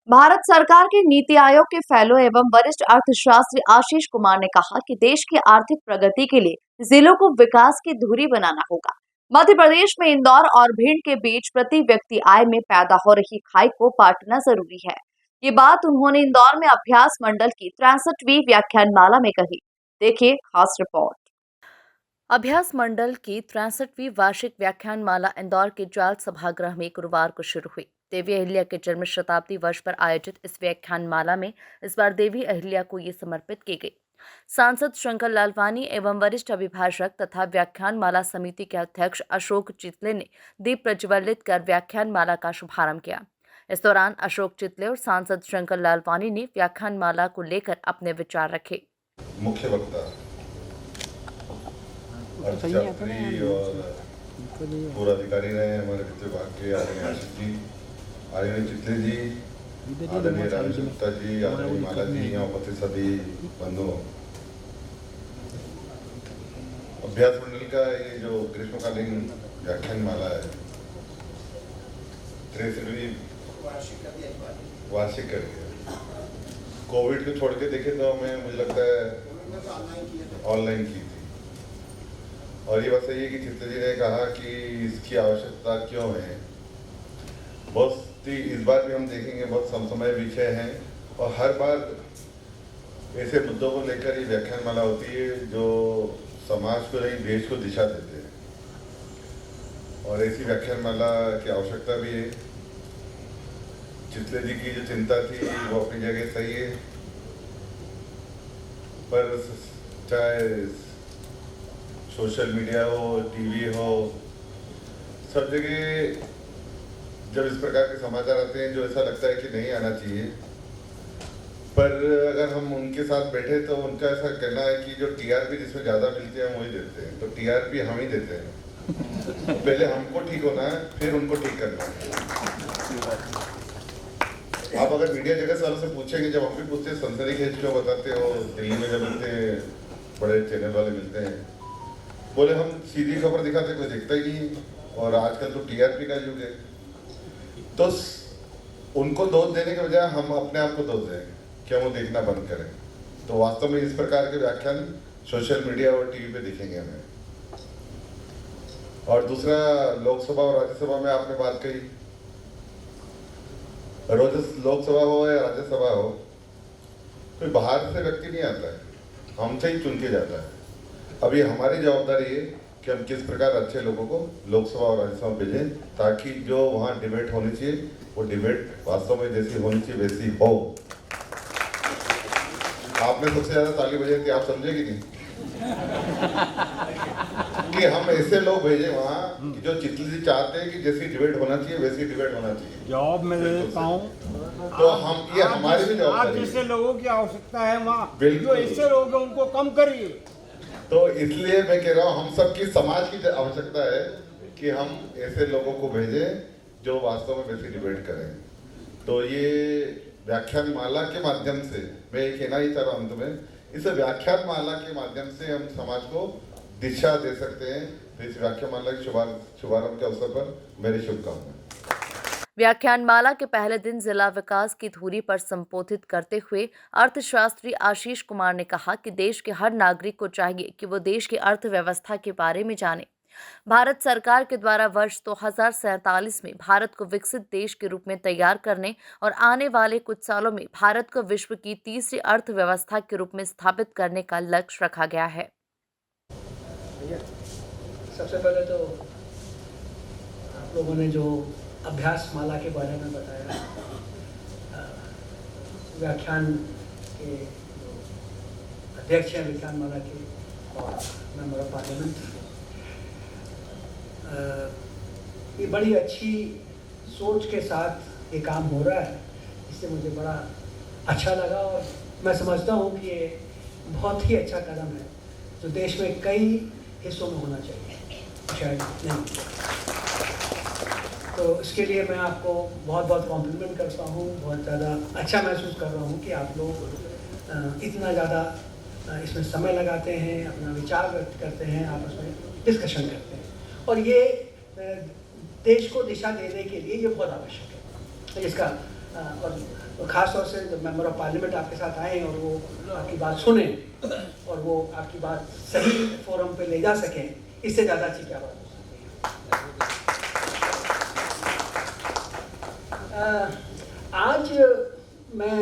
भारत सरकार के नीति आयोग के फेलो एवं वरिष्ठ अर्थशास्त्री आशीष कुमार ने कहा कि देश की आर्थिक प्रगति के लिए जिलों को विकास की धुरी बनाना होगा। मध्य प्रदेश में इंदौर और भिंड के बीच प्रति व्यक्ति आय में पैदा हो रही खाई को पाटना जरूरी है। ये बात उन्होंने इंदौर में अभ्यास मंडल की 63वीं व्याख्यानमाला में कही। देखिए खास रिपोर्ट। अभ्यास मंडल की 63वीं वार्षिक व्याख्यानमाला इंदौर के जाल सभागृह में गुरुवार को शुरू हुई। देवी अहिल्या के जन्म शताब्दी वर्ष पर आयोजित इस व्याख्यानमाला में इस बार देवी अहिल्या को ये समर्पित की गई। सांसद शंकर लालवानी एवं वरिष्ठ अभिभाषक तथा व्याख्यानमाला समिति के अध्यक्ष अशोक चितले ने दीप प्रज्वलित कर व्याख्यानमाला का शुभारंभ किया। इस दौरान अशोक चितले और सांसद शंकर लालवानी ने व्याख्यानमाला को लेकर अपने विचार रखे। मुख्य वक्ता अर्थशास्त्री और पूर्व अधिकारी रहे हमारे वित्त विभाग के आदरणीय आशीष जी, आदरणीय चितले जी, आदरणीय राजेश गुप्ता जी, आदरणीय माला जी, यहाँ उपस्थित सभी बंधुओं। अभ्यास मंडल का ये जो ग्रीष्मकालीन व्याख्यानमाला है 63वीं वार्षिक करके कोविड को छोड़ के देखे तो हमें मुझे लगता है ऑनलाइन की थी। और ये बात सही है कि चित्ते जी ने कहा कि इसकी आवश्यकता क्यों है। बहुत इस बार भी हम देखेंगे बहुत समसामयिक विषय हैं और हर बार ऐसे मुद्दों को लेकर ये व्याख्यानमाला होती है जो समाज को नहीं देश को दिशा देते हैं और ऐसी व्याख्यानमाला की आवश्यकता भी है। चितले जी की जो चिंता थी वो अपनी जगह सही है, पर चाहे सोशल मीडिया हो, टीवी हो, सब जगह जब इस प्रकार के समाचार आते हैं जो ऐसा लगता है कि नहीं आना चाहिए, पर अगर हम उनके साथ बैठे तो उनका ऐसा कहना है कि जो टीआरपी जिसमें ज़्यादा मिलती है हम वही देते हैं, तो टीआरपी हम ही देते हैं। तो पहले हमको ठीक होना है फिर उनको ठीक करना है। आप अगर मीडिया जगत वालों से पूछेंगे, जब हम भी पूछते हैं सनसनी खेज क्यों बताते हो, दिल्ली में जब मिलते हैं बड़े चैनल वाले मिलते हैं, बोले हम सीधी खबर दिखाते कोई देखता ही नहीं और आजकल तो टीआरपी का युग है। तो उनको दोष देने के बजाय हम अपने आप को दोष दें कि हम वो देखना बंद करें। तो वास्तव में इस प्रकार के व्याख्यान सोशल मीडिया और टीवी पे दिखेंगे हमें। और दूसरा, लोकसभा और राज्यसभा में आपने बात कही, रोज लोकसभा हो या राज्यसभा हो, कोई बाहर से व्यक्ति नहीं आता है, हमसे ही चुन के जाता है। अभी हमारी जवाबदारी है कि हम किस प्रकार अच्छे लोगों को लोकसभा और राज्यसभा भेजें ताकि जो वहाँ डिबेट होनी चाहिए वो डिबेट वास्तव में जैसी होनी चाहिए वैसी हो। आपने सबसे ज़्यादा ताली बजाई थी, आप समझे कि नहीं? कि हम ऐसे लोग भेजें वहाँ कि जो चितली जी चाहते हैं कि जैसी डिबेट होना चाहिए वैसी डिबेट होना चाहिए। जवाब मैं दे देता हूँ, तो हम ये हमारी भी जवाबदारी है। आप जैसे लोगों की आवश्यकता है वहाँ, बिल्कुल। जो ऐसे लोग हैं उनको कम करिए। तो इसलिए मैं कह रहा हूँ हम सबकी समाज की आवश्यकता है कि हम ऐसे लोगों को भेजें जो वास्तव में वैसी डिबेट करें। तो ये व्याख्यानमाला के माध्यम से मैं ये कहना ही चाह रहा हूँ अंत में, इस व्याख्यानमाला के माध्यम से हम समाज को दिशा दे सकते हैं। तो इस व्याख्यानमाला के शुभारंभ के अवसर पर मेरी शुभकामनाएं। व्याख्यानमाला के पहले दिन जिला विकास की धुरी पर संबोधित करते हुए अर्थशास्त्री आशीष कुमार ने कहा कि देश के हर नागरिक को चाहिए कि वो देश की अर्थव्यवस्था के बारे में जाने। भारत सरकार के द्वारा वर्ष 2047 में भारत को विकसित देश के रूप में तैयार करने और आने वाले कुछ सालों में भारत को विश्व की तीसरी अर्थव्यवस्था के रूप में स्थापित करने का लक्ष्य रखा गया है। सबसे पहले तो आप लोगों ने जो अभ्यास माला के बारे में बताया, व्याख्यान के जो अध्यक्ष हैं व्याख्यान माला के और मेंबर ऑफ पार्लियामेंट, ये बड़ी अच्छी सोच के साथ ये काम हो रहा है। इससे मुझे बड़ा अच्छा लगा और मैं समझता हूँ कि ये बहुत ही अच्छा कदम है जो देश में कई हिस्सों में होना चाहिए, शायद नहीं। तो इसके लिए मैं आपको बहुत बहुत कॉम्प्लीमेंट करता हूँ, बहुत ज़्यादा अच्छा महसूस कर रहा हूँ कि आप लोग इतना ज़्यादा इसमें समय लगाते हैं, अपना विचार व्यक्त करते हैं, आपस में डिस्कशन करते हैं और ये देश को दिशा देने के लिए ये बहुत आवश्यक है। इसका और और ख़ास तौर से जब मेंबर ऑफ पार्लियामेंट आपके साथ आए और वो आपकी बात सुने और वो आपकी बात सही फोरम पे ले जा सकें, इससे ज़्यादा अच्छी क्या बात हो सकती है। आज मैं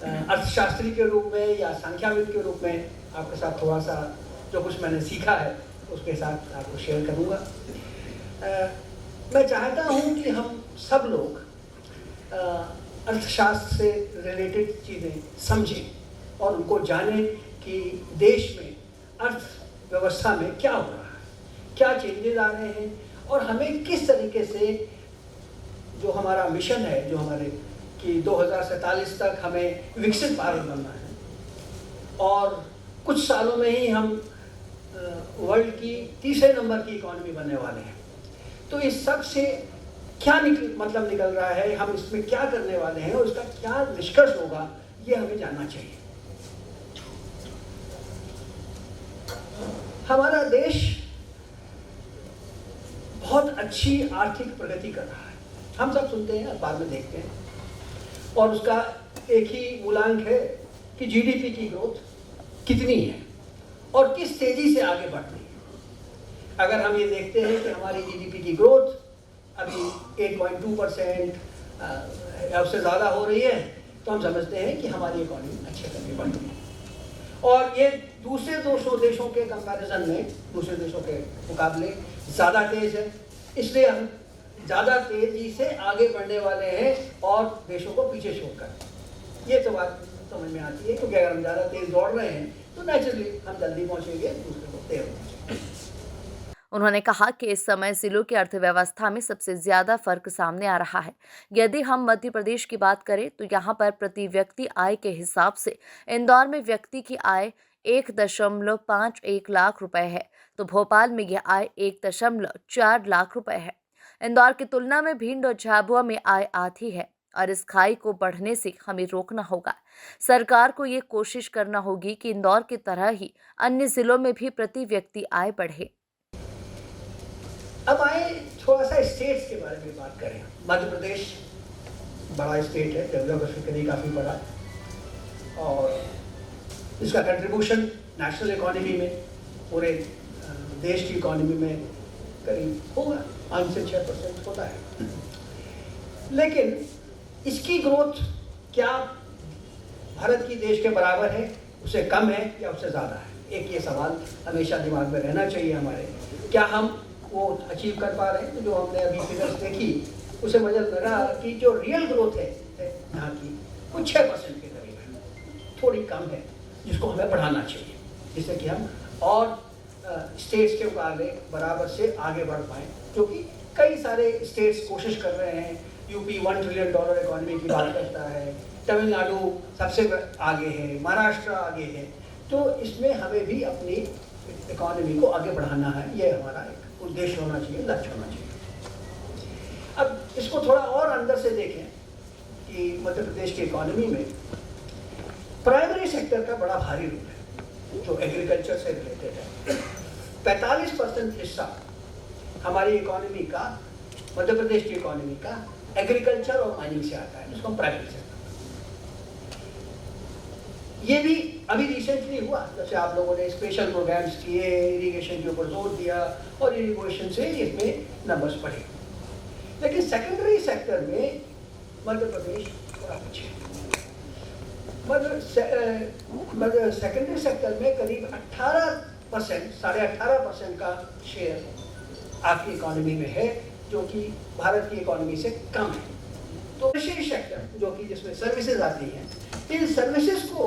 अर्थशास्त्री के रूप में या संख्याविद के रूप में आपके साथ थोड़ा सा जो कुछ मैंने सीखा है उसके साथ आपको शेयर करूँगा। मैं चाहता हूँ कि हम सब लोग अर्थशास्त्र से रिलेटेड चीज़ें समझें और उनको जानें कि देश में अर्थव्यवस्था में क्या हो रहा है, क्या चेंजेस आ रहे हैं और हमें किस तरीके से जो हमारा मिशन है, जो हमारे कि 2047 तक हमें विकसित भारत बनना है और कुछ सालों में ही हम वर्ल्ड की तीसरे नंबर की इकॉनमी बनने वाले हैं। तो इस सब से क्या निकल रहा है, हम इसमें क्या करने वाले हैं और इसका क्या निष्कर्ष होगा, ये हमें जानना चाहिए। हमारा देश बहुत अच्छी आर्थिक प्रगति कर रहा है, हम सब सुनते हैं, अखबार में देखते हैं और उसका एक ही मूलांक है कि जीडीपी की ग्रोथ कितनी है और किस तेजी से आगे बढ़ रही है। अगर हम ये देखते हैं कि हमारी जीडीपी की ग्रोथ अभी 8.2% या उससे ज़्यादा हो रही है, तो हम समझते हैं कि हमारी इकॉनमी अच्छे करके बढ़ रही है और ये दूसरे 200 देशों के कंपैरिजन में, दूसरे देशों के मुकाबले ज़्यादा तेज़ है। इसलिए हम ज़्यादा तेज़ी से आगे बढ़ने वाले हैं और देशों को पीछे छोड़कर। ये तो बात समझ में आती है, क्योंकि अगर हम ज़्यादा तेज़ दौड़ रहे हैं तो नेचुरली हम जल्दी पहुँचेंगे, दूसरे को देर पहुँचेंगे। उन्होंने कहा कि इस समय जिलों की अर्थव्यवस्था में सबसे ज्यादा फर्क सामने आ रहा है। यदि हम मध्य प्रदेश की बात करें तो यहाँ पर प्रति व्यक्ति आय के हिसाब से इंदौर में व्यक्ति की आय 1.51 लाख रुपए है, तो भोपाल में यह आय 1.4 लाख रुपए है। इंदौर की तुलना में भिंड और झाबुआ में आय आधी है और इस खाई को बढ़ने से हमें रोकना होगा। सरकार को ये कोशिश करना होगी कि इंदौर की तरह ही अन्य जिलों में भी प्रति व्यक्ति आय बढ़े। अब आए थोड़ा सा स्टेट्स के बारे में बात करें। मध्य प्रदेश बड़ा स्टेट है, डेमोग्राफिकली काफ़ी बड़ा और इसका कंट्रीब्यूशन नेशनल इकोनॉमी में, पूरे देश की इकोनॉमी में करीब होगा 5 से 6% होता है। लेकिन इसकी ग्रोथ क्या भारत की देश के बराबर है, उससे कम है या उससे ज़्यादा है? एक ये सवाल हमेशा दिमाग में रहना चाहिए हमारे। क्या हम वो अचीव कर पा रहे हैं? तो जो हमने अभी फिगर्स देखी उसे मुझे लगा कि जो रियल ग्रोथ है यहाँ की वो 6% के करीब है, थोड़ी कम है, जिसको हमें बढ़ाना चाहिए जिससे कि हम और स्टेट्स के मुकाबले बराबर से आगे बढ़ पाएँ, क्योंकि कई सारे स्टेट्स कोशिश कर रहे हैं। यूपी $1 ट्रिलियन इकोनॉमी की बात करता है, तमिलनाडु सबसे आगे है, महाराष्ट्र आगे है। तो इसमें हमें भी अपनी इकोनॉमी को आगे बढ़ाना है, ये हमारा एक उद्देश्य होना चाहिए, लक्ष्य होना चाहिए। अब इसको थोड़ा और अंदर से देखें कि मध्य प्रदेश की इकोनॉमी में प्राइमरी सेक्टर का बड़ा भारी रोल है, जो एग्रीकल्चर से रिलेटेड है। 45% हिस्सा हमारी इकोनॉमी का, मध्य प्रदेश की इकोनॉमी का एग्रीकल्चर और माइनिंग से आता है, जिसको हम प्राइमरी सेक्टर। ये भी अभी रिसेंटली हुआ, जैसे आप लोगों ने स्पेशल प्रोग्राम्स किए, इरिगेशन के ऊपर जोर दिया और इरिगेशन से इसमें नंबर्स बढ़े। लेकिन सेकेंडरी सेक्टर में मध्य प्रदेश थोड़ा पीछे है। मतलब सेकेंडरी सेक्टर में करीब 18%, 18.5% का शेयर आपकी इकोनॉमी में है, जो कि भारत की इकोनॉमी से कम है। तो टर्शियरी सेक्टर जो कि जिसमें सर्विसेज आती हैं, इन सर्विसेज को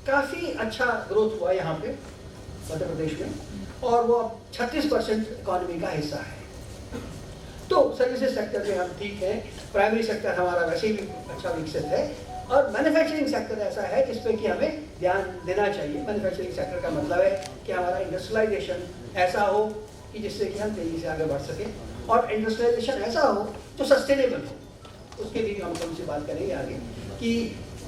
काफ़ी अच्छा ग्रोथ हुआ यहाँ पे मध्य प्रदेश में और वो 36% इकोनॉमी का हिस्सा है। तो सर्विसेज सेक्टर में हम ठीक है, प्राइमरी सेक्टर हमारा वैसे भी अच्छा विकसित है और मैन्युफैक्चरिंग सेक्टर ऐसा है जिस पे कि हमें ध्यान देना चाहिए। मैन्युफैक्चरिंग सेक्टर का मतलब है कि हमारा इंडस्ट्रियलाइजेशन ऐसा हो कि जिससे कि हम तेज़ी से आगे बढ़ सकें और इंडस्ट्रियलाइजेशन ऐसा हो जो सस्टेनेबल हो। उसके लिए हम थोड़ी सी बात करेंगे आगे कि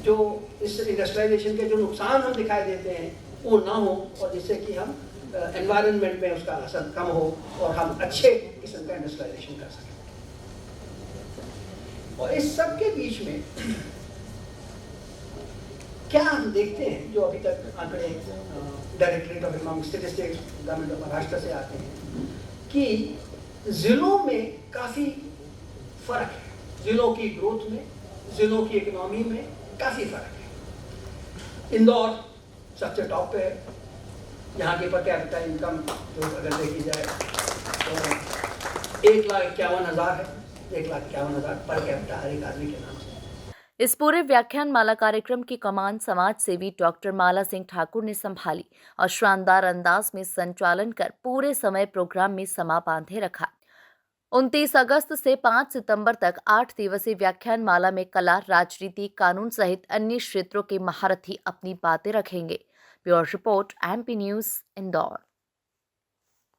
जो इस इंडस्ट्रियलाइजेशन के जो नुकसान हम दिखाई देते हैं वो ना हो और जिससे कि हम एनवायरनमेंट में उसका असर कम हो और हम अच्छे किस्म का इंडस्ट्रियलाइजेशन कर सकें। और इस सब के बीच में क्या हम देखते हैं, जो अभी तक आंकड़े directorate of economic statistics government of Maharashtra से आते हैं कि जिलों में काफ़ी फर्क है, जिलों की ग्रोथ में, जिलों की इकोनॉमी में काफ़ी फर्क है। इंदौर सबसे टॉप पे है, यहाँ की पर कैपिटा इनकम जो अगर देखी जाए तो 1,51,000 है, 1,51,000 पर कैपिटा हर एक आदमी के नाम से। इस पूरे व्याख्यान माला कार्यक्रम की कमान समाज सेवी डॉक्टर माला सिंह ठाकुर ने संभाली और शानदार अंदाज में संचालन कर पूरे समय प्रोग्राम में समा बांधे रखा। 29 अगस्त से 5 सितंबर तक 8 दिवसीय व्याख्यान माला में कला, राजनीति, कानून सहित अन्य क्षेत्रों के महारथी अपनी बातें रखेंगे। Bureau report, MP news, Indore.